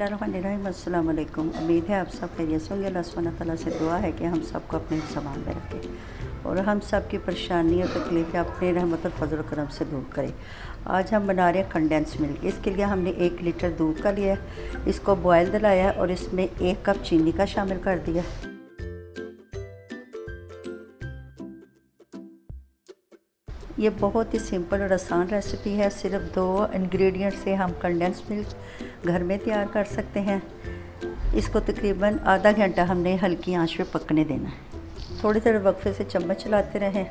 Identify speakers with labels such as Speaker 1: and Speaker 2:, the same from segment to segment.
Speaker 1: बिस्मिल्लाहिर्रहमानिर्रहीम। अस्सलाम-u-अलैकुम। उम्मीद है आप सब खैरियत से होंगे। अल्लाह सुब्हानहू तआला से दुआ है कि हम सबको अपने सामान में रखें और हम सब की परेशानी और तकलीफ़ें अपने रहमत और फजल करम से दूर करें। आज हम बना रहे हैं कंडेंस मिल्क। इसके लिए हमने 1 लीटर दूध का लिया है, इसको बॉयल दिलाया है और इसमें 1 कप चीनी का शामिल कर दिया। ये बहुत ही सिंपल और आसान रेसिपी है। सिर्फ 2 इंग्रेडिएंट से हम कंडेंस मिल्क घर में तैयार कर सकते हैं। इसको तकरीबन आधा घंटा हमने हल्की आंच पे पकने देना है। थोड़ी थोड़े वक्फे से चम्मच चलाते रहें।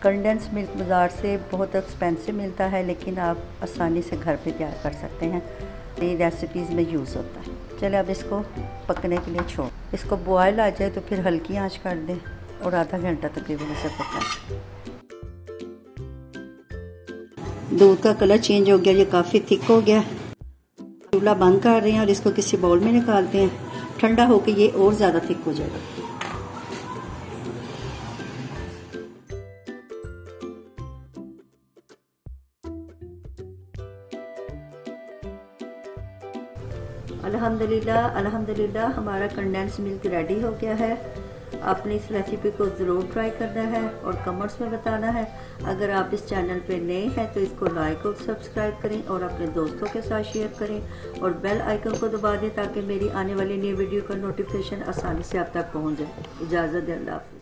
Speaker 1: कंडेंस मिल्क बाज़ार से बहुत एक्सपेंसिव मिलता है, लेकिन आप आसानी से घर पे तैयार कर सकते हैं। ये रेसिपीज़ में यूज़ होता है। चलिए अब इसको पकने के लिए छोड़, इसको बॉयल आ जाए तो फिर हल्की आंच कर दें और आधा घंटा तकरीबन इसे पकाएं। दूध का कलर चेंज हो गया, ये काफ़ी थिक हो गया। चूल्हा बंद कर रहे हैं और इसको किसी बाउल में निकालते हैं। ठंडा होकर ये और ज़्यादा थिक हो जाएगा। अल्हम्दुलिल्लाह हमारा कंडेंस मिल्क रेडी हो गया है। आपने इस रेसिपी को ज़रूर ट्राई करना है और कमेंट्स में बताना है। अगर आप इस चैनल पे नए हैं तो इसको लाइक और सब्सक्राइब करें और अपने दोस्तों के साथ शेयर करें और बेल आइकन को दबा दें ताकि मेरी आने वाली नई वीडियो का नोटिफिकेशन आसानी से आप तक पहुंच जाए। इजाज़त दें, अल्लाह हाफ़िज़।